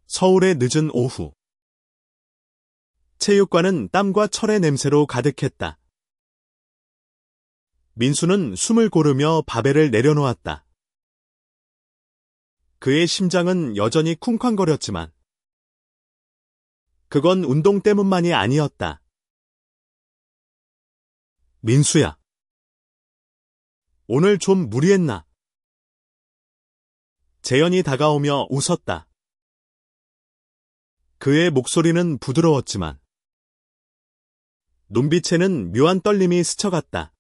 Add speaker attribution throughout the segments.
Speaker 1: 서울의 늦은 오후. 체육관은 땀과 철의 냄새로 가득했다. 민수는 숨을 고르며 바벨을 내려놓았다. 그의 심장은 여전히 쿵쾅거렸지만 그건 운동 때문만이 아니었다. 민수야. 오늘 좀 무리했나? 재현이 다가오며 웃었다. 그의 목소리는 부드러웠지만 눈빛에는 묘한 떨림이 스쳐갔다.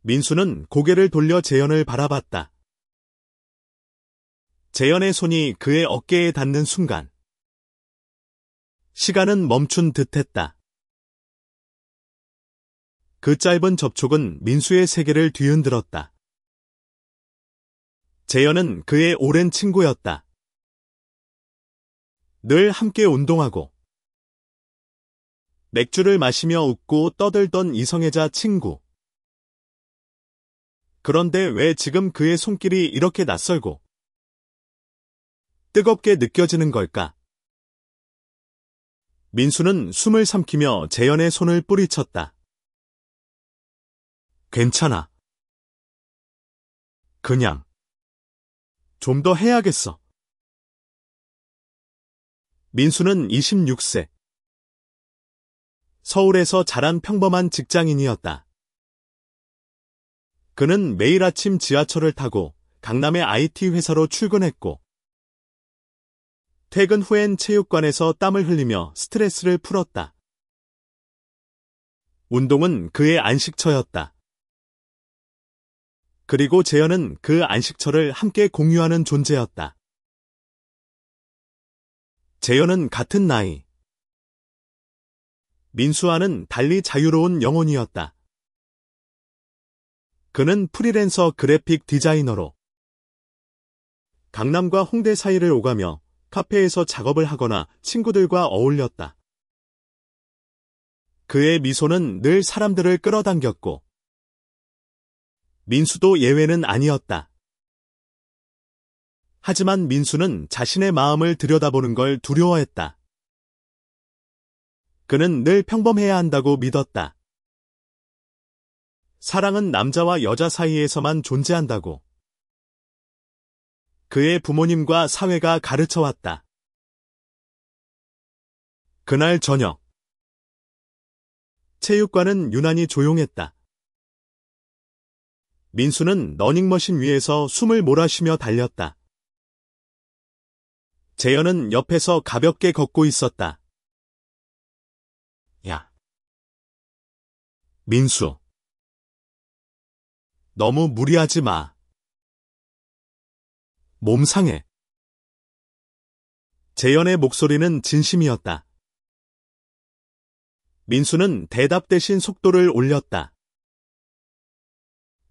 Speaker 1: 민수는 고개를 돌려 재현을 바라봤다. 재현의 손이 그의 어깨에 닿는 순간 시간은 멈춘 듯했다. 그 짧은 접촉은 민수의 세계를 뒤흔들었다. 재현은 그의 오랜 친구였다. 늘 함께 운동하고 맥주를 마시며 웃고 떠들던 이성애자 친구. 그런데 왜 지금 그의 손길이 이렇게 낯설고 뜨겁게 느껴지는 걸까? 민수는 숨을 삼키며 재현의 손을 뿌리쳤다. 괜찮아. 그냥 좀 더 해야겠어. 민수는 26세. 서울에서 자란 평범한 직장인이었다. 그는 매일 아침 지하철을 타고 강남의 IT 회사로 출근했고 퇴근 후엔 체육관에서 땀을 흘리며 스트레스를 풀었다. 운동은 그의 안식처였다. 그리고 재현은 그 안식처를 함께 공유하는 존재였다. 재현은 같은 나이. 민수와는 달리 자유로운 영혼이었다. 그는 프리랜서 그래픽 디자이너로 강남과 홍대 사이를 오가며 카페에서 작업을 하거나 친구들과 어울렸다. 그의 미소는 늘 사람들을 끌어당겼고 민수도 예외는 아니었다. 하지만 민수는 자신의 마음을 들여다보는 걸 두려워했다. 그는 늘 평범해야 한다고 믿었다. 사랑은 남자와 여자 사이에서만 존재한다고. 그의 부모님과 사회가 가르쳐왔다. 그날 저녁. 체육관은 유난히 조용했다. 민수는 러닝머신 위에서 숨을 몰아쉬며 달렸다. 재현은 옆에서 가볍게 걷고 있었다. 야. 민수. 너무 무리하지 마. 몸 상해. 재현의 목소리는 진심이었다. 민수는 대답 대신 속도를 올렸다.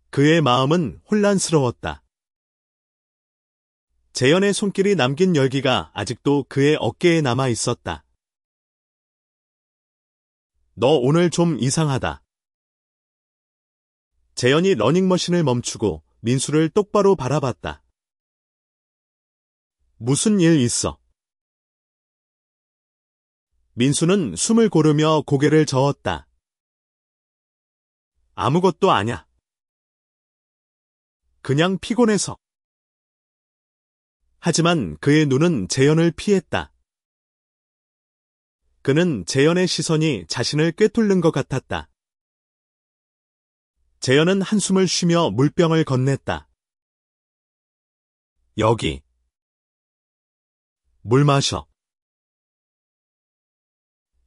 Speaker 1: 그의 마음은 혼란스러웠다. 재현의 손길이 남긴 열기가 아직도 그의 어깨에 남아 있었다. 너 오늘 좀 이상하다. 재현이 러닝머신을 멈추고 민수를 똑바로 바라봤다. 무슨 일 있어? 민수는 숨을 고르며 고개를 저었다. 아무것도 아냐. 그냥 피곤해서. 하지만 그의 눈은 재현을 피했다. 그는 재현의 시선이 자신을 꿰뚫는 것 같았다. 재현은 한숨을 쉬며 물병을 건넸다. 여기. 물 마셔.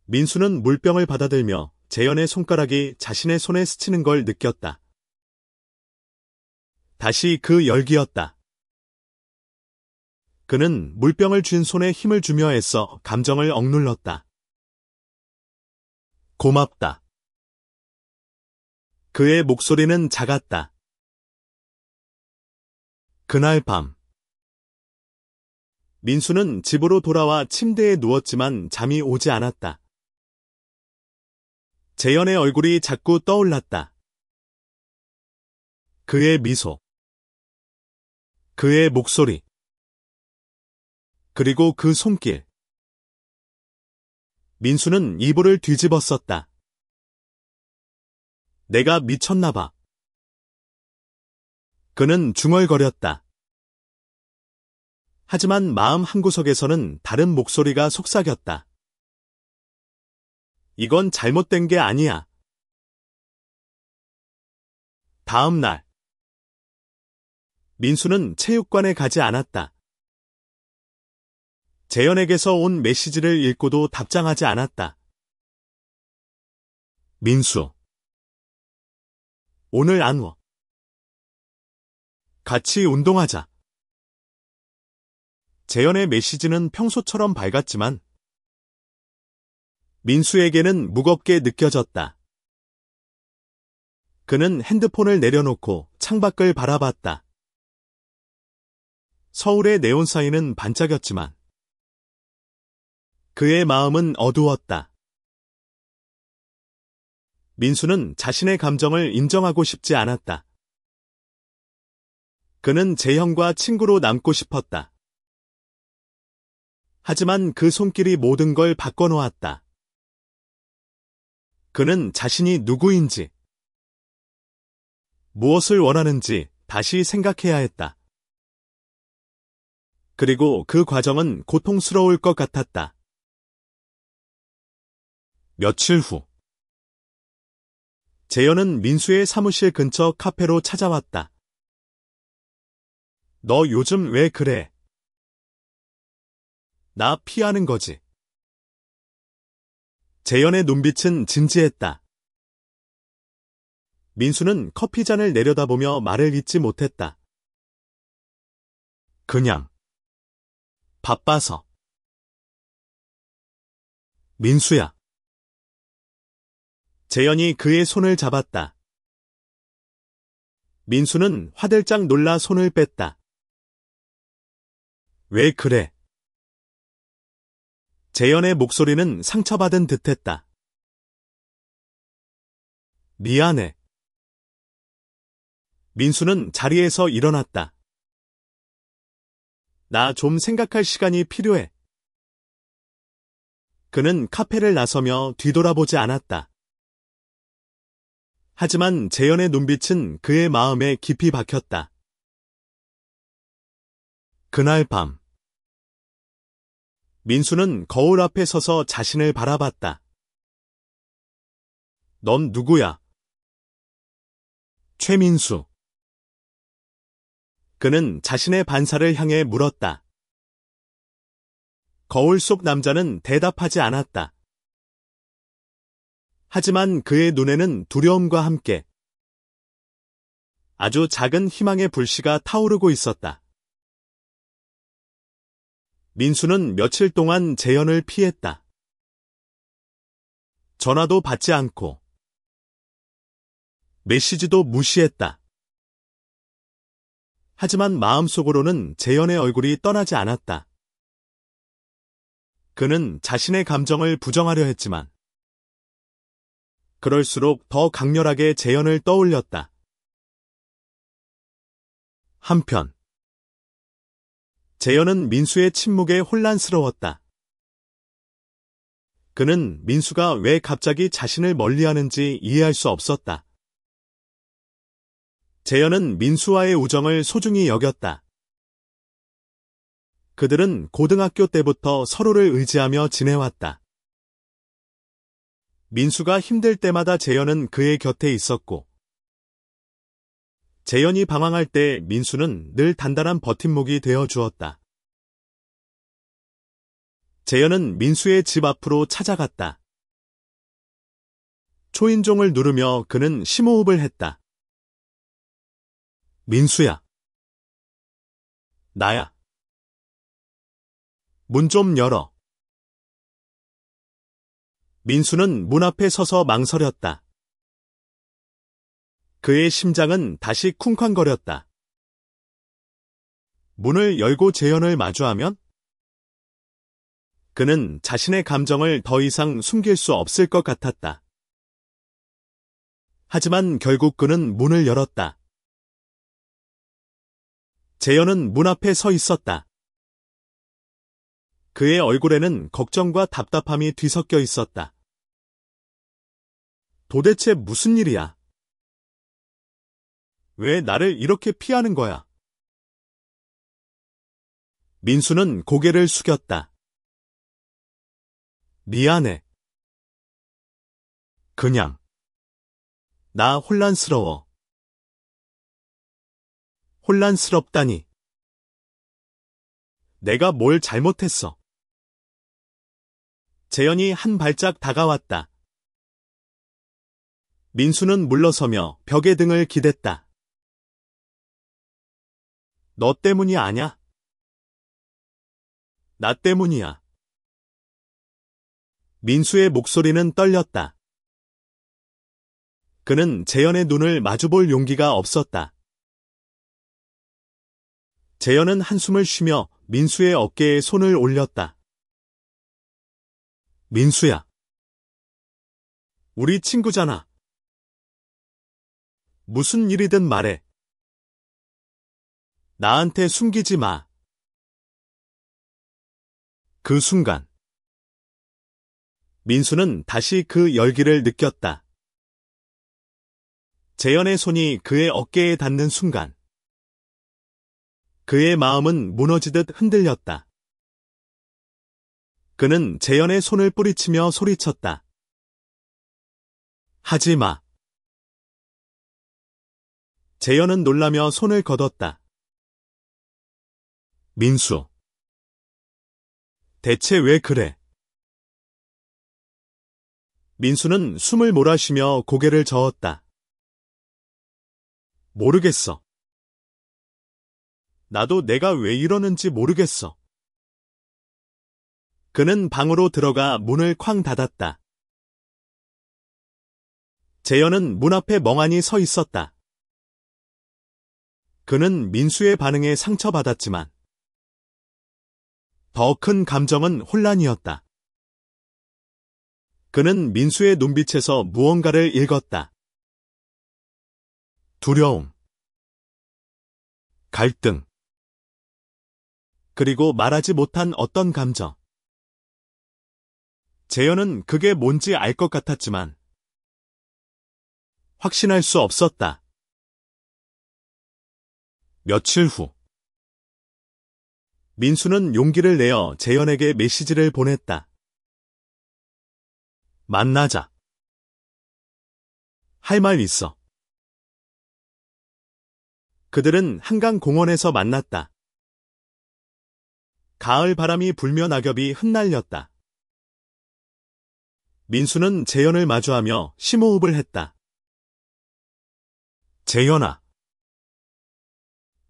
Speaker 1: 민수는 물병을 받아들며 재현의 손가락이 자신의 손에 스치는 걸 느꼈다. 다시 그 열기였다. 그는 물병을 쥔 손에 힘을 주며 애써 감정을 억눌렀다. 고맙다. 그의 목소리는 작았다. 그날 밤. 민수는 집으로 돌아와 침대에 누웠지만 잠이 오지 않았다. 재현의 얼굴이 자꾸 떠올랐다. 그의 미소. 그의 목소리. 그리고 그 손길. 민수는 이불을 뒤집었었다. 내가 미쳤나 봐. 그는 중얼거렸다. 하지만 마음 한구석에서는 다른 목소리가 속삭였다. 이건 잘못된 게 아니야. 다음 날, 민수는 체육관에 가지 않았다. 재현에게서 온 메시지를 읽고도 답장하지 않았다. 민수. 오늘 안 와. 같이 운동하자. 재현의 메시지는 평소처럼 밝았지만 민수에게는 무겁게 느껴졌다. 그는 핸드폰을 내려놓고 창밖을 바라봤다. 서울의 네온 사인은 반짝였지만 그의 마음은 어두웠다. 민수는 자신의 감정을 인정하고 싶지 않았다. 그는 재현과 친구로 남고 싶었다. 하지만 그 손길이 모든 걸 바꿔놓았다. 그는 자신이 누구인지, 무엇을 원하는지 다시 생각해야 했다. 그리고 그 과정은 고통스러울 것 같았다. 며칠 후, 재현은 민수의 사무실 근처 카페로 찾아왔다. 너 요즘 왜 그래? 나 피하는 거지. 재현의 눈빛은 진지했다. 민수는 커피잔을 내려다보며 말을 잇지 못했다. 그냥 바빠서. 민수야. 재현이 그의 손을 잡았다. 민수는 화들짝 놀라 손을 뺐다. 왜 그래? 재현의 목소리는 상처받은 듯했다. 미안해. 민수는 자리에서 일어났다. 나 좀 생각할 시간이 필요해. 그는 카페를 나서며 뒤돌아보지 않았다. 하지만 재현의 눈빛은 그의 마음에 깊이 박혔다. 그날 밤, 민수는 거울 앞에 서서 자신을 바라봤다. 넌 누구야? 최민수. 그는 자신의 반사를 향해 물었다. 거울 속 남자는 대답하지 않았다. 하지만 그의 눈에는 두려움과 함께 아주 작은 희망의 불씨가 타오르고 있었다. 민수는 며칠 동안 재현을 피했다. 전화도 받지 않고 메시지도 무시했다. 하지만 마음속으로는 재현의 얼굴이 떠나지 않았다. 그는 자신의 감정을 부정하려 했지만 그럴수록 더 강렬하게 재현을 떠올렸다. 한편 재현은 민수의 침묵에 혼란스러웠다. 그는 민수가 왜 갑자기 자신을 멀리하는지 이해할 수 없었다. 재현은 민수와의 우정을 소중히 여겼다. 그들은 고등학교 때부터 서로를 의지하며 지내왔다. 민수가 힘들 때마다 재현은 그의 곁에 있었고, 재현이 방황할 때 민수는 늘 단단한 버팀목이 되어 주었다. 재현은 민수의 집 앞으로 찾아갔다. 초인종을 누르며 그는 심호흡을 했다. 민수야. 나야. 문 좀 열어. 민수는 문 앞에 서서 망설였다. 그의 심장은 다시 쿵쾅거렸다. 문을 열고 재현을 마주하면 그는 자신의 감정을 더 이상 숨길 수 없을 것 같았다. 하지만 결국 그는 문을 열었다. 재현은 문 앞에 서 있었다. 그의 얼굴에는 걱정과 답답함이 뒤섞여 있었다. 도대체 무슨 일이야? 왜 나를 이렇게 피하는 거야? 민수는 고개를 숙였다. 미안해. 그냥. 나 혼란스러워. 혼란스럽다니. 내가 뭘 잘못했어? 재현이 한 발짝 다가왔다. 민수는 물러서며 벽에 등을 기댔다. 너 때문이 아냐? 나 때문이야. 민수의 목소리는 떨렸다. 그는 재현의 눈을 마주볼 용기가 없었다. 재현은 한숨을 쉬며 민수의 어깨에 손을 올렸다. 민수야. 우리 친구잖아. 무슨 일이든 말해. 나한테 숨기지 마. 그 순간 민수는 다시 그 열기를 느꼈다. 재현의 손이 그의 어깨에 닿는 순간 그의 마음은 무너지듯 흔들렸다. 그는 재현의 손을 뿌리치며 소리쳤다. 하지 마. 재현은 놀라며 손을 걷었다. 민수. 대체 왜 그래? 민수는 숨을 몰아쉬며 고개를 저었다. 모르겠어. 나도 내가 왜 이러는지 모르겠어. 그는 방으로 들어가 문을 쾅 닫았다. 재현은 문 앞에 멍하니 서 있었다. 그는 민수의 반응에 상처받았지만 더 큰 감정은 혼란이었다. 그는 민수의 눈빛에서 무언가를 읽었다. 두려움, 갈등, 그리고 말하지 못한 어떤 감정. 재현은 그게 뭔지 알 것 같았지만 확신할 수 없었다. 며칠 후 민수는 용기를 내어 재현에게 메시지를 보냈다. 만나자. 할 말 있어. 그들은 한강 공원에서 만났다. 가을 바람이 불며 낙엽이 흩날렸다. 민수는 재현을 마주하며 심호흡을 했다. 재현아.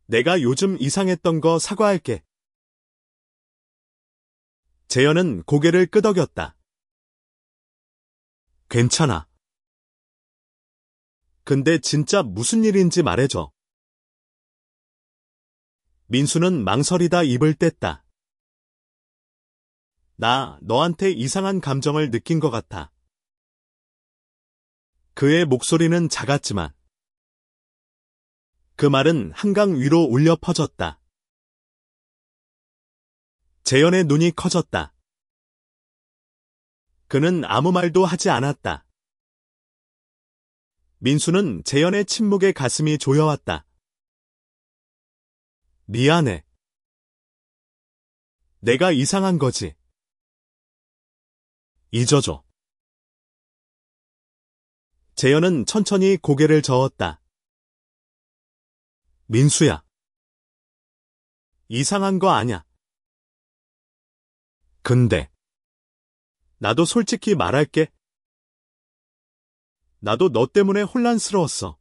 Speaker 1: 내가 요즘 이상했던 거 사과할게. 재현은 고개를 끄덕였다. 괜찮아. 근데 진짜 무슨 일인지 말해줘. 민수는 망설이다 입을 뗐다. 나 너한테 이상한 감정을 느낀 것 같아. 그의 목소리는 작았지만 그 말은 한강 위로 울려 퍼졌다. 재현의 눈이 커졌다. 그는 아무 말도 하지 않았다. 민수는 재현의 침묵에 가슴이 조여왔다. 미안해. 내가 이상한 거지. 잊어줘. 재현은 천천히 고개를 저었다. 민수야. 이상한 거 아냐. 근데 나도 솔직히 말할게. 나도 너 때문에 혼란스러웠어.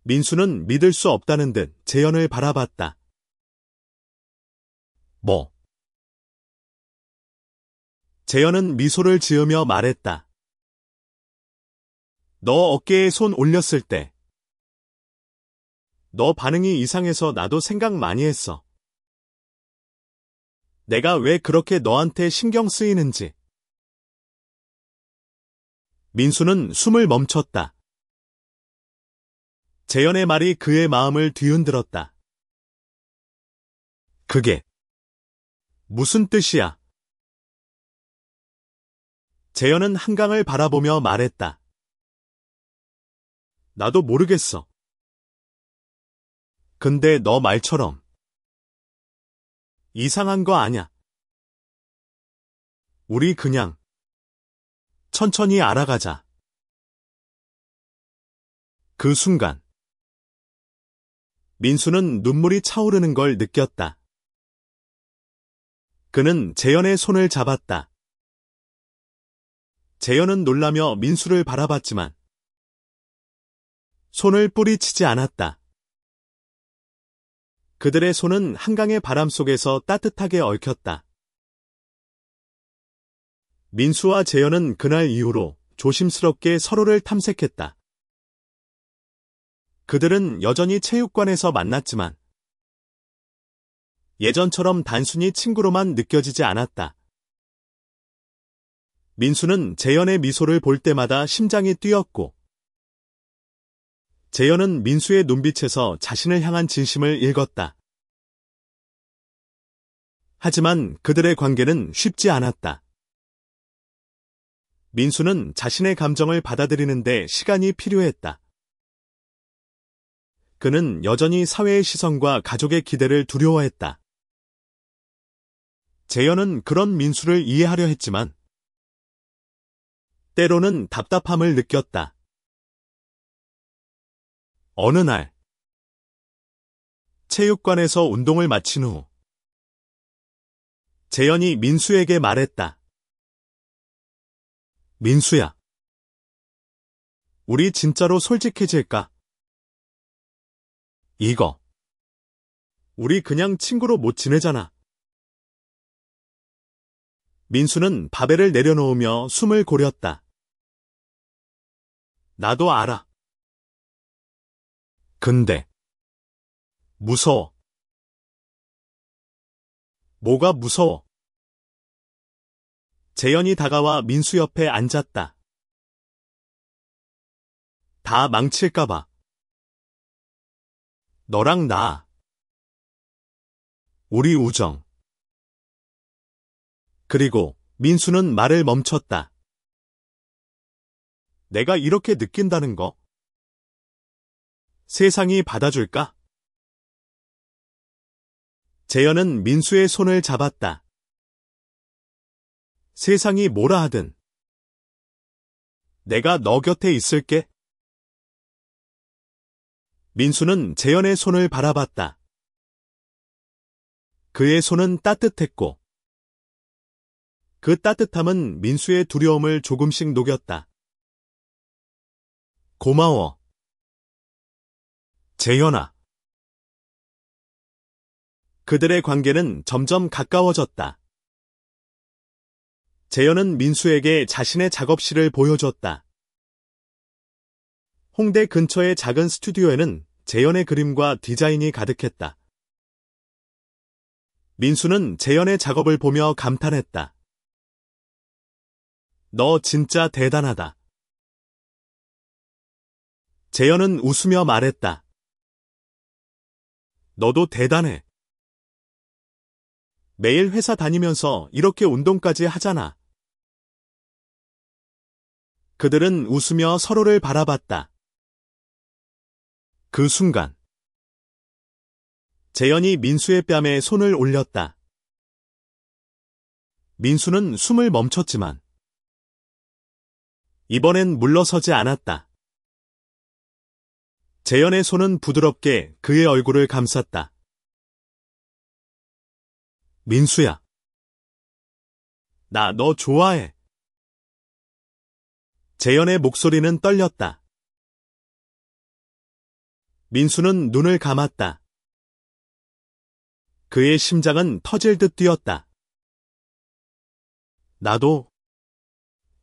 Speaker 1: 민수는 믿을 수 없다는 듯 재현을 바라봤다. 뭐? 재현은 미소를 지으며 말했다. 너 어깨에 손 올렸을 때 너 반응이 이상해서 나도 생각 많이 했어. 내가 왜 그렇게 너한테 신경 쓰이는지. 민수는 숨을 멈췄다. 재현의 말이 그의 마음을 뒤흔들었다. 그게 무슨 뜻이야? 재현은 한강을 바라보며 말했다. 나도 모르겠어. 근데 너 말처럼 이상한 거 아냐? 우리 그냥 천천히 알아가자. 그 순간 민수는 눈물이 차오르는 걸 느꼈다. 그는 재현의 손을 잡았다. 재현은 놀라며 민수를 바라봤지만 손을 뿌리치지 않았다. 그들의 손은 한강의 바람 속에서 따뜻하게 얽혔다. 민수와 재현은 그날 이후로 조심스럽게 서로를 탐색했다. 그들은 여전히 체육관에서 만났지만 예전처럼 단순히 친구로만 느껴지지 않았다. 민수는 재현의 미소를 볼 때마다 심장이 뛰었고 재현은 민수의 눈빛에서 자신을 향한 진심을 읽었다. 하지만 그들의 관계는 쉽지 않았다. 민수는 자신의 감정을 받아들이는데 시간이 필요했다. 그는 여전히 사회의 시선과 가족의 기대를 두려워했다. 재현은 그런 민수를 이해하려 했지만 때로는 답답함을 느꼈다. 어느 날 체육관에서 운동을 마친 후 재현이 민수에게 말했다. 민수야, 우리 진짜로 솔직해질까? 이거 우리 그냥 친구로 못 지내잖아. 민수는 바벨을 내려놓으며 숨을 고렸다. 나도 알아. 근데 무서워. 뭐가 무서워? 재현이 다가와 민수 옆에 앉았다. 다 망칠까봐. 너랑 나. 우리 우정. 그리고 민수는 말을 멈췄다. 내가 이렇게 느낀다는 거 세상이 받아줄까? 재현은 민수의 손을 잡았다. 세상이 뭐라 하든 내가 너 곁에 있을게. 민수는 재현의 손을 바라봤다. 그의 손은 따뜻했고 그 따뜻함은 민수의 두려움을 조금씩 녹였다. 고마워. 재현아. 그들의 관계는 점점 가까워졌다. 재현은 민수에게 자신의 작업실을 보여줬다. 홍대 근처의 작은 스튜디오에는 재현의 그림과 디자인이 가득했다. 민수는 재현의 작업을 보며 감탄했다. 너 진짜 대단하다. 재현은 웃으며 말했다. 너도 대단해. 매일 회사 다니면서 이렇게 운동까지 하잖아. 그들은 웃으며 서로를 바라봤다. 그 순간 재현이 민수의 뺨에 손을 올렸다. 민수는 숨을 멈췄지만 이번엔 물러서지 않았다. 재현의 손은 부드럽게 그의 얼굴을 감쌌다. 민수야. 나 너 좋아해. 재현의 목소리는 떨렸다. 민수는 눈을 감았다. 그의 심장은 터질 듯 뛰었다. 나도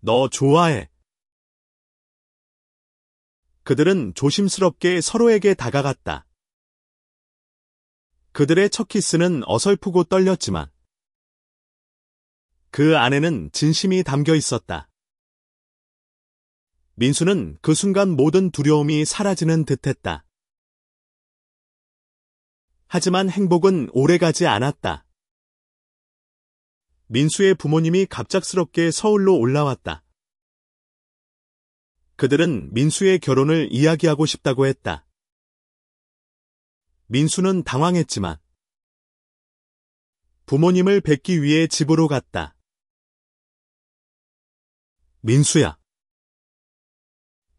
Speaker 1: 너 좋아해. 그들은 조심스럽게 서로에게 다가갔다. 그들의 첫 키스는 어설프고 떨렸지만 그 안에는 진심이 담겨 있었다. 민수는 그 순간 모든 두려움이 사라지는 듯했다. 하지만 행복은 오래가지 않았다. 민수의 부모님이 갑작스럽게 서울로 올라왔다. 그들은 민수의 결혼을 이야기하고 싶다고 했다. 민수는 당황했지만 부모님을 뵙기 위해 집으로 갔다. 민수야,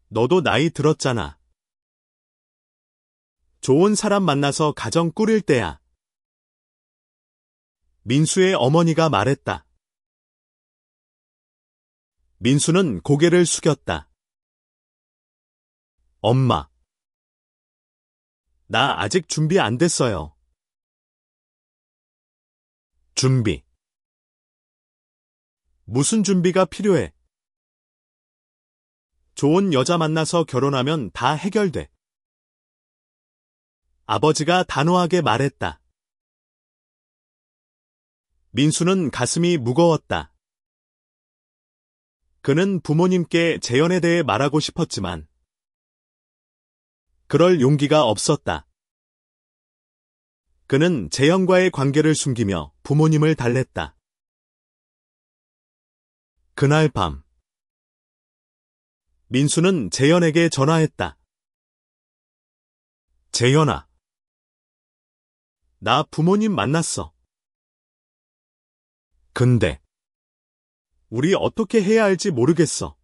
Speaker 1: 너도 나이 들었잖아. 좋은 사람 만나서 가정 꾸릴 때야. 민수의 어머니가 말했다. 민수는 고개를 숙였다. 엄마, 나 아직 준비 안 됐어요. 준비. 무슨 준비가 필요해? 좋은 여자 만나서 결혼하면 다 해결돼. 아버지가 단호하게 말했다. 민수는 가슴이 무거웠다. 그는 부모님께 재연에 대해 말하고 싶었지만 그럴 용기가 없었다. 그는 재현과의 관계를 숨기며 부모님을 달랬다. 그날 밤, 민수는 재현에게 전화했다. 재현아, 나 부모님 만났어. 근데 우리 어떻게 해야 할지 모르겠어.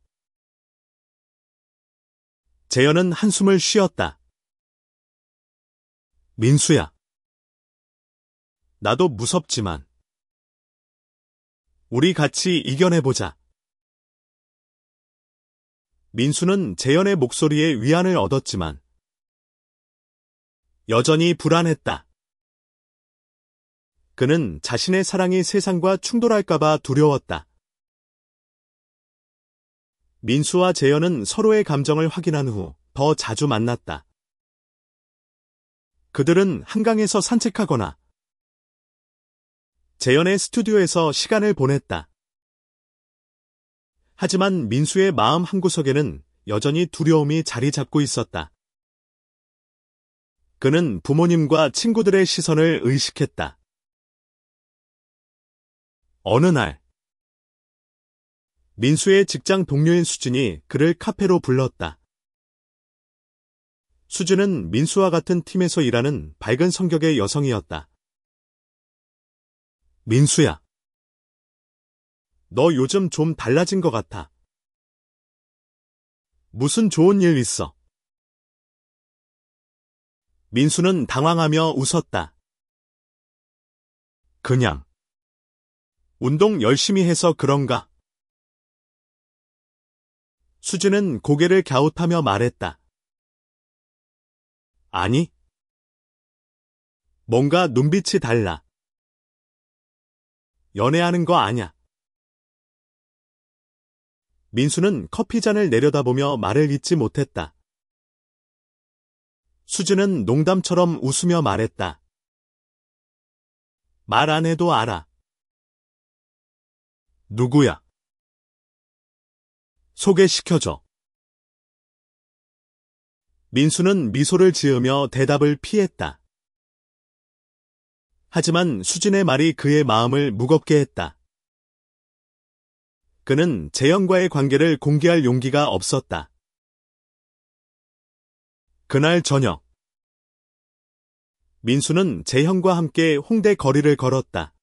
Speaker 1: 재현은 한숨을 쉬었다. 민수야, 나도 무섭지만 우리 같이 이겨내보자. 민수는 재현의 목소리에 위안을 얻었지만 여전히 불안했다. 그는 자신의 사랑이 세상과 충돌할까봐 두려웠다. 민수와 재현은 서로의 감정을 확인한 후 더 자주 만났다. 그들은 한강에서 산책하거나 재현의 스튜디오에서 시간을 보냈다. 하지만 민수의 마음 한구석에는 여전히 두려움이 자리 잡고 있었다. 그는 부모님과 친구들의 시선을 의식했다. 어느 날, 민수의 직장 동료인 수진이 그를 카페로 불렀다. 수진은 민수와 같은 팀에서 일하는 밝은 성격의 여성이었다. 민수야, 너 요즘 좀 달라진 것 같아. 무슨 좋은 일 있어? 민수는 당황하며 웃었다. 그냥 운동 열심히 해서 그런가? 수진은 고개를 갸웃하며 말했다. 아니, 뭔가 눈빛이 달라. 연애하는 거 아냐? 민수는 커피잔을 내려다보며 말을 잇지 못했다. 수진은 농담처럼 웃으며 말했다. 말 안 해도 알아. 누구야? 소개시켜줘. 민수는 미소를 지으며 대답을 피했다. 하지만 수진의 말이 그의 마음을 무겁게 했다. 그는 재현과의 관계를 공개할 용기가 없었다. 그날 저녁, 민수는 재현과 함께 홍대 거리를 걸었다.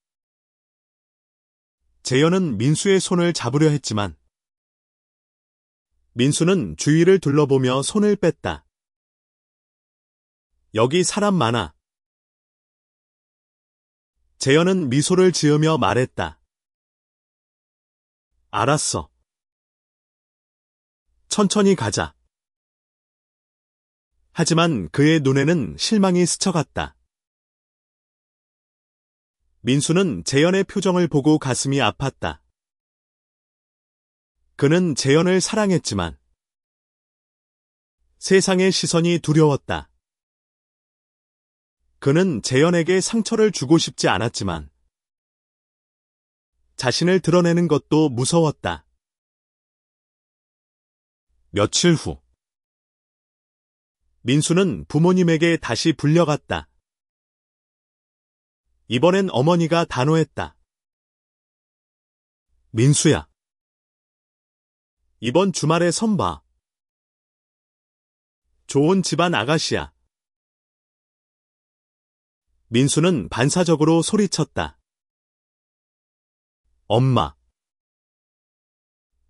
Speaker 1: 재현은 민수의 손을 잡으려 했지만 민수는 주위를 둘러보며 손을 뺐다. 여기 사람 많아. 재현은 미소를 지으며 말했다. 알았어. 천천히 가자. 하지만 그의 눈에는 실망이 스쳐갔다. 민수는 재현의 표정을 보고 가슴이 아팠다. 그는 재현을 사랑했지만 세상의 시선이 두려웠다. 그는 재현에게 상처를 주고 싶지 않았지만 자신을 드러내는 것도 무서웠다. 며칠 후, 민수는 부모님에게 다시 불려갔다. 이번엔 어머니가 단호했다. 민수야. 이번 주말에 선 봐. 좋은 집안 아가씨야. 민수는 반사적으로 소리쳤다. 엄마.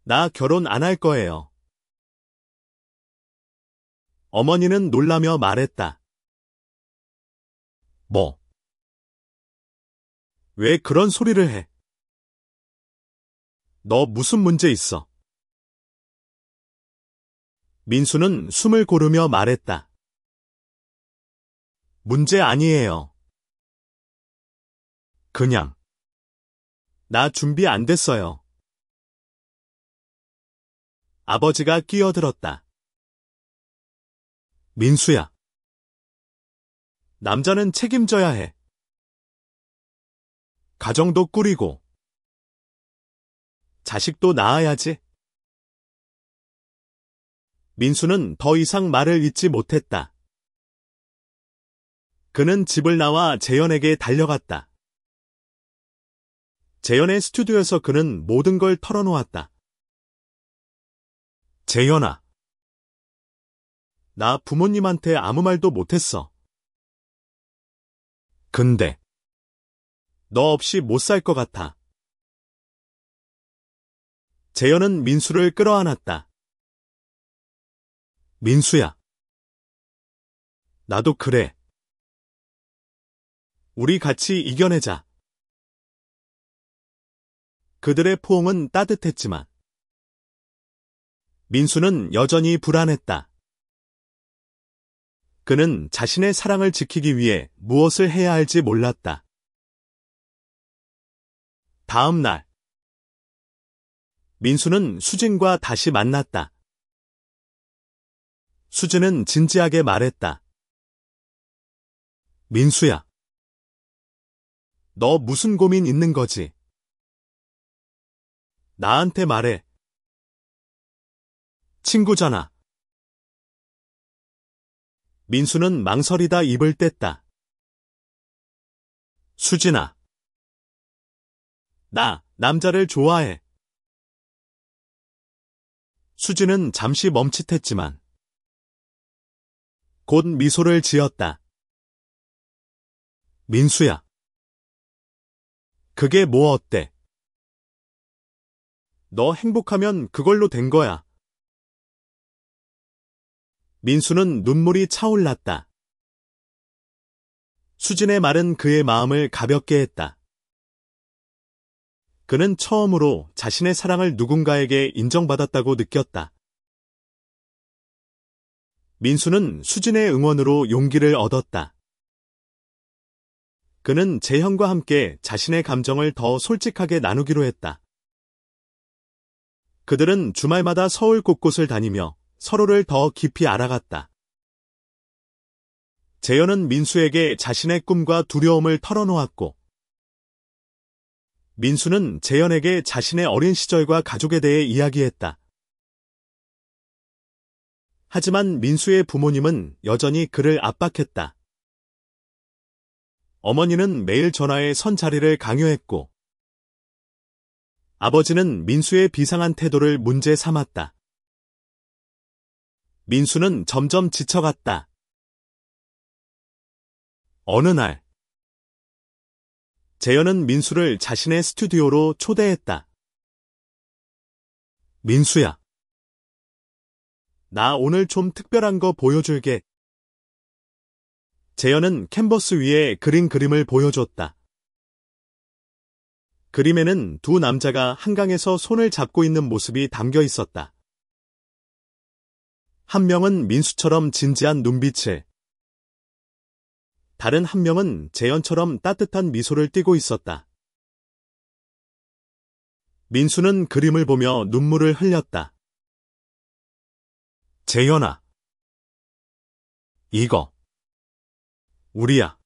Speaker 1: 나 결혼 안 할 거예요. 어머니는 놀라며 말했다. 뭐? 왜 그런 소리를 해? 너 무슨 문제 있어? 민수는 숨을 고르며 말했다. 문제 아니에요. 그냥. 나 준비 안 됐어요. 아버지가 끼어들었다. 민수야. 남자는 책임져야 해. 가정도 꾸리고. 자식도 낳아야지. 민수는 더 이상 말을 잇지 못했다. 그는 집을 나와 재현에게 달려갔다. 재현의 스튜디오에서 그는 모든 걸 털어놓았다. 재현아. 나 부모님한테 아무 말도 못했어. 근데 너 없이 못 살 것 같아. 재현은 민수를 끌어안았다. 민수야. 나도 그래. 우리 같이 이겨내자. 그들의 포옹은 따뜻했지만 민수는 여전히 불안했다. 그는 자신의 사랑을 지키기 위해 무엇을 해야 할지 몰랐다. 다음 날, 민수는 수진과 다시 만났다. 수진은 진지하게 말했다. 민수야. 너 무슨 고민 있는 거지? 나한테 말해. 친구잖아. 민수는 망설이다 입을 뗐다. 수진아. 나 남자를 좋아해. 수진은 잠시 멈칫했지만 곧 미소를 지었다. 민수야. 그게 뭐 어때? 너 행복하면 그걸로 된 거야. 민수는 눈물이 차올랐다. 수진의 말은 그의 마음을 가볍게 했다. 그는 처음으로 자신의 사랑을 누군가에게 인정받았다고 느꼈다. 민수는 수진의 응원으로 용기를 얻었다. 그는 재현과 함께 자신의 감정을 더 솔직하게 나누기로 했다. 그들은 주말마다 서울 곳곳을 다니며 서로를 더 깊이 알아갔다. 재현은 민수에게 자신의 꿈과 두려움을 털어놓았고, 민수는 재현에게 자신의 어린 시절과 가족에 대해 이야기했다. 하지만 민수의 부모님은 여전히 그를 압박했다. 어머니는 매일 전화해 선 자리를 강요했고, 아버지는 민수의 비상한 태도를 문제 삼았다. 민수는 점점 지쳐갔다. 어느 날, 재현은 민수를 자신의 스튜디오로 초대했다. 민수야. 나 오늘 좀 특별한 거 보여줄게. 재현은 캔버스 위에 그린 그림을 보여줬다. 그림에는 두 남자가 한강에서 손을 잡고 있는 모습이 담겨 있었다. 한 명은 민수처럼 진지한 눈빛을, 다른 한 명은 재현처럼 따뜻한 미소를 띠고 있었다. 민수는 그림을 보며 눈물을 흘렸다. 재현아. 이거 우리야.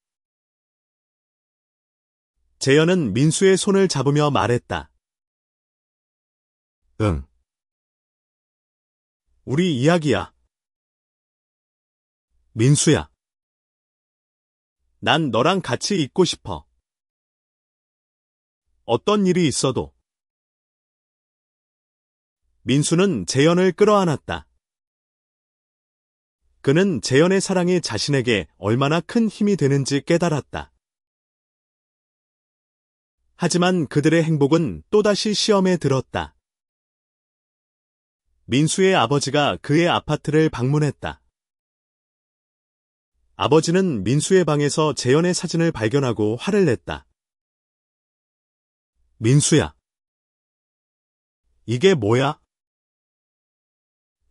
Speaker 1: 재현은 민수의 손을 잡으며 말했다. 응. 우리 이야기야. 민수야. 난 너랑 같이 있고 싶어. 어떤 일이 있어도. 민수는 재현을 끌어안았다. 그는 재현의 사랑이 자신에게 얼마나 큰 힘이 되는지 깨달았다. 하지만 그들의 행복은 또다시 시험에 들었다. 민수의 아버지가 그의 아파트를 방문했다. 아버지는 민수의 방에서 재현의 사진을 발견하고 화를 냈다. 민수야. 이게 뭐야?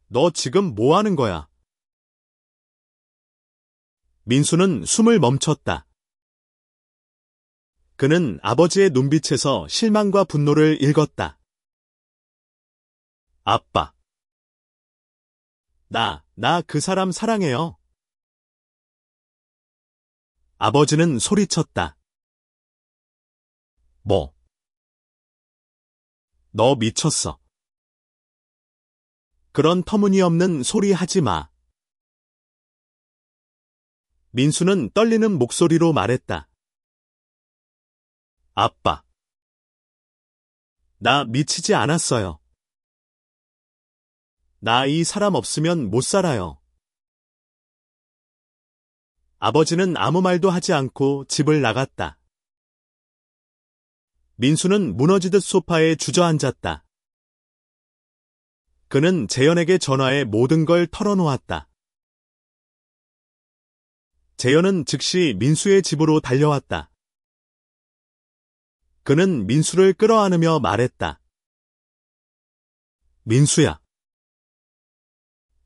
Speaker 1: 너 지금 뭐 하는 거야? 민수는 숨을 멈췄다. 그는 아버지의 눈빛에서 실망과 분노를 읽었다. 아빠. 나 그 사람 사랑해요. 아버지는 소리쳤다. 뭐? 너 미쳤어. 그런 터무니없는 소리 하지 마. 민수는 떨리는 목소리로 말했다. 아빠. 나 미치지 않았어요. 나 이 사람 없으면 못 살아요. 아버지는 아무 말도 하지 않고 집을 나갔다. 민수는 무너지듯 소파에 주저앉았다. 그는 재현에게 전화해 모든 걸 털어놓았다. 재현은 즉시 민수의 집으로 달려왔다. 그는 민수를 끌어안으며 말했다. 민수야.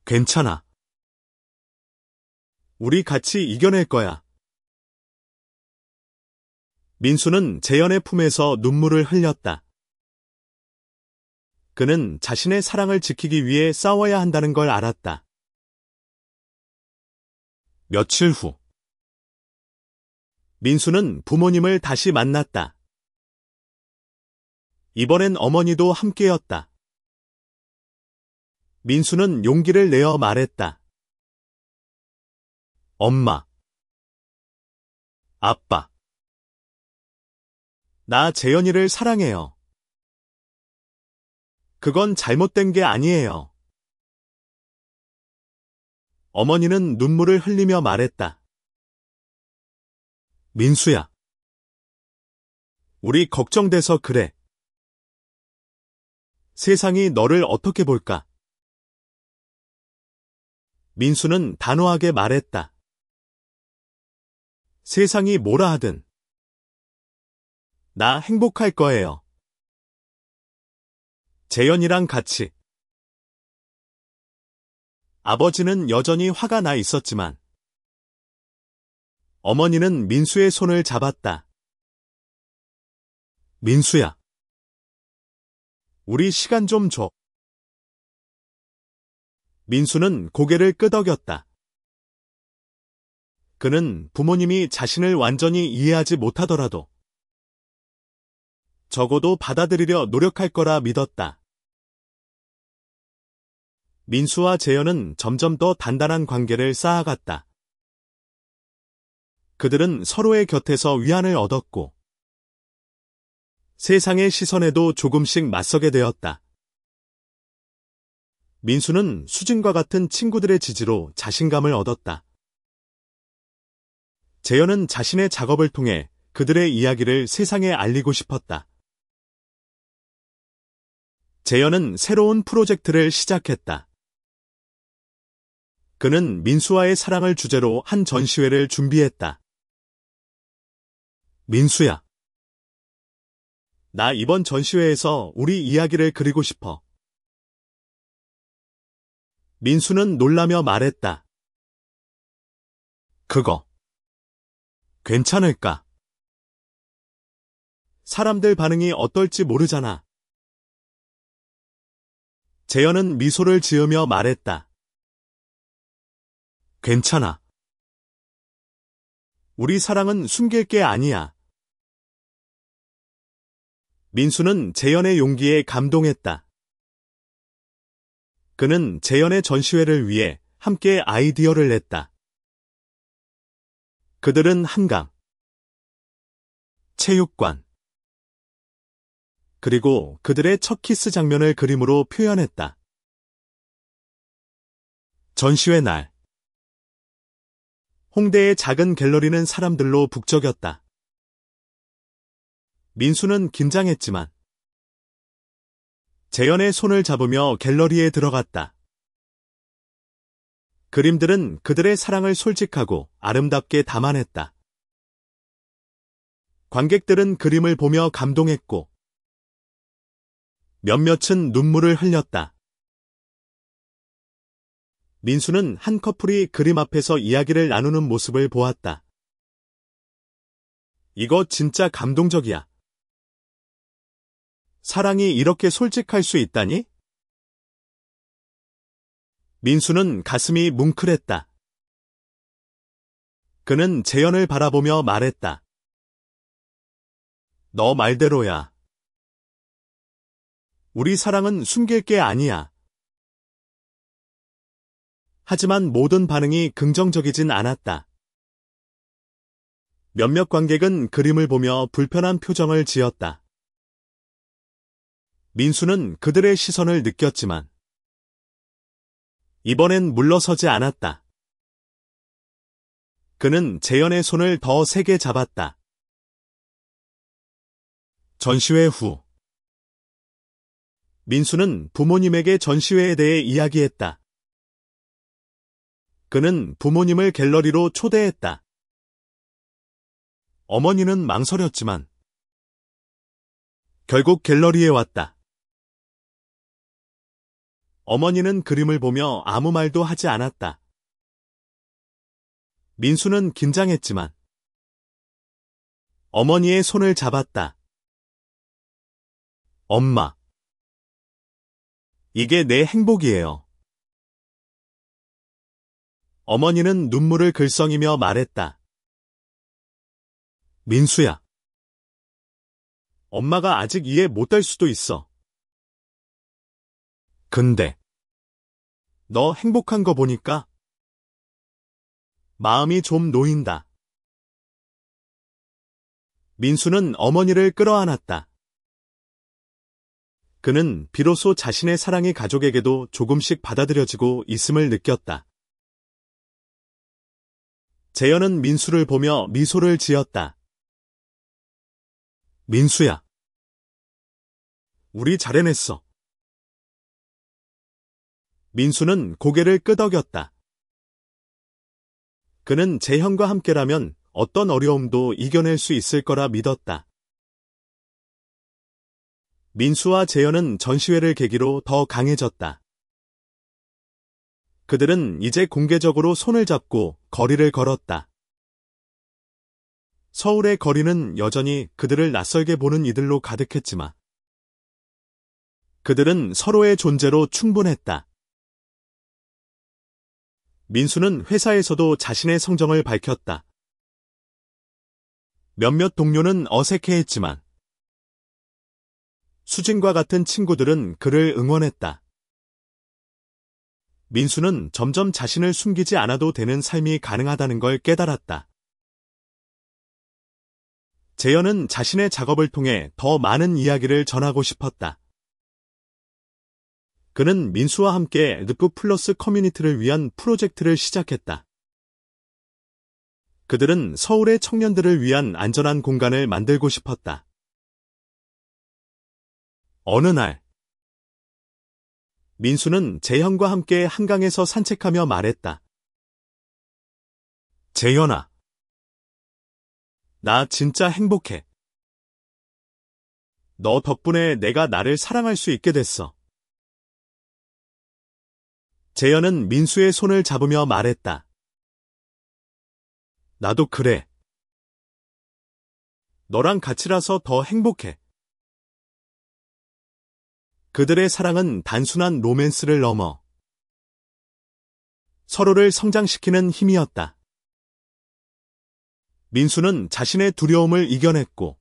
Speaker 1: 괜찮아. 우리 같이 이겨낼 거야. 민수는 재현의 품에서 눈물을 흘렸다. 그는 자신의 사랑을 지키기 위해 싸워야 한다는 걸 알았다. 며칠 후, 민수는 부모님을 다시 만났다. 이번엔 어머니도 함께였다. 민수는 용기를 내어 말했다. 엄마. 아빠. 나 재현이를 사랑해요. 그건 잘못된 게 아니에요. 어머니는 눈물을 흘리며 말했다. 민수야. 우리 걱정돼서 그래. 세상이 너를 어떻게 볼까? 민수는 단호하게 말했다. 세상이 뭐라 하든 나 행복할 거예요. 재현이랑 같이. 아버지는 여전히 화가 나 있었지만 어머니는 민수의 손을 잡았다. 민수야. 우리 시간 좀 줘. 민수는 고개를 끄덕였다. 그는 부모님이 자신을 완전히 이해하지 못하더라도 적어도 받아들이려 노력할 거라 믿었다. 민수와 재현은 점점 더 단단한 관계를 쌓아갔다. 그들은 서로의 곁에서 위안을 얻었고 세상의 시선에도 조금씩 맞서게 되었다. 민수는 수진과 같은 친구들의 지지로 자신감을 얻었다. 재현은 자신의 작업을 통해 그들의 이야기를 세상에 알리고 싶었다. 재현은 새로운 프로젝트를 시작했다. 그는 민수와의 사랑을 주제로 한 전시회를 준비했다. 민수야. 나 이번 전시회에서 우리 이야기를 그리고 싶어. 민수는 놀라며 말했다. 그거 괜찮을까? 사람들 반응이 어떨지 모르잖아. 재현은 미소를 지으며 말했다. 괜찮아. 우리 사랑은 숨길 게 아니야. 민수는 재현의 용기에 감동했다. 그는 재현의 전시회를 위해 함께 아이디어를 냈다. 그들은 한강, 체육관, 그리고 그들의 첫 키스 장면을 그림으로 표현했다. 전시회 날. 홍대의 작은 갤러리는 사람들로 북적였다. 민수는 긴장했지만 재현의 손을 잡으며 갤러리에 들어갔다. 그림들은 그들의 사랑을 솔직하고 아름답게 담아냈다. 관객들은 그림을 보며 감동했고 몇몇은 눈물을 흘렸다. 민수는 한 커플이 그림 앞에서 이야기를 나누는 모습을 보았다. 이거 진짜 감동적이야. 사랑이 이렇게 솔직할 수 있다니? 민수는 가슴이 뭉클했다. 그는 재현을 바라보며 말했다. 너 말대로야. 우리 사랑은 숨길 게 아니야. 하지만 모든 반응이 긍정적이진 않았다. 몇몇 관객은 그림을 보며 불편한 표정을 지었다. 민수는 그들의 시선을 느꼈지만 이번엔 물러서지 않았다. 그는 재현의 손을 더 세게 잡았다. 전시회 후 민수는 부모님에게 전시회에 대해 이야기했다. 그는 부모님을 갤러리로 초대했다. 어머니는 망설였지만 결국 갤러리에 왔다. 어머니는 그림을 보며 아무 말도 하지 않았다. 민수는 긴장했지만 어머니의 손을 잡았다. 엄마, 이게 내 행복이에요. 어머니는 눈물을 글썽이며 말했다. 민수야, 엄마가 아직 이해 못할 수도 있어. 근데 너 행복한 거 보니까 마음이 좀 놓인다. 민수는 어머니를 끌어안았다. 그는 비로소 자신의 사랑이 가족에게도 조금씩 받아들여지고 있음을 느꼈다. 재현은 민수를 보며 미소를 지었다. 민수야, 우리 잘 해냈어. 민수는 고개를 끄덕였다. 그는 재현과 함께라면 어떤 어려움도 이겨낼 수 있을 거라 믿었다. 민수와 재현은 전시회를 계기로 더 강해졌다. 그들은 이제 공개적으로 손을 잡고 거리를 걸었다. 서울의 거리는 여전히 그들을 낯설게 보는 이들로 가득했지만 그들은 서로의 존재로 충분했다. 민수는 회사에서도 자신의 성정을 밝혔다. 몇몇 동료는 어색해했지만 수진과 같은 친구들은 그를 응원했다. 민수는 점점 자신을 숨기지 않아도 되는 삶이 가능하다는 걸 깨달았다. 재현은 자신의 작업을 통해 더 많은 이야기를 전하고 싶었다. 그는 민수와 함께 르프 플러스 커뮤니티를 위한 프로젝트를 시작했다. 그들은 서울의 청년들을 위한 안전한 공간을 만들고 싶었다. 어느 날, 민수는 재현과 함께 한강에서 산책하며 말했다. 재현아, 나 진짜 행복해. 너 덕분에 내가 나를 사랑할 수 있게 됐어. 재현은 민수의 손을 잡으며 말했다. 나도 그래. 너랑 같이라서 더 행복해. 그들의 사랑은 단순한 로맨스를 넘어 서로를 성장시키는 힘이었다. 민수는 자신의 두려움을 이겨냈고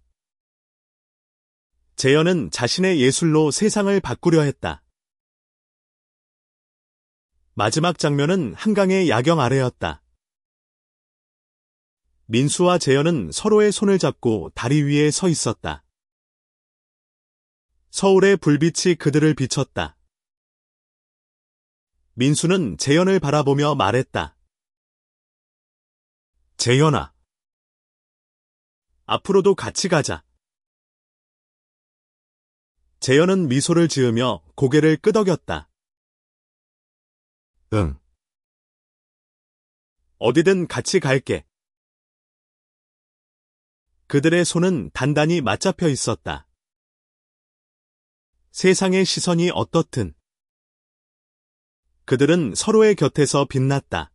Speaker 1: 재현은 자신의 예술로 세상을 바꾸려 했다. 마지막 장면은 한강의 야경 아래였다. 민수와 재현은 서로의 손을 잡고 다리 위에 서 있었다. 서울의 불빛이 그들을 비췄다. 민수는 재현을 바라보며 말했다. 재현아. 앞으로도 같이 가자. 재현은 미소를 지으며 고개를 끄덕였다. 응. 어디든 같이 갈게. 그들의 손은 단단히 맞잡혀 있었다. 세상의 시선이 어떻든 그들은 서로의 곁에서 빛났다.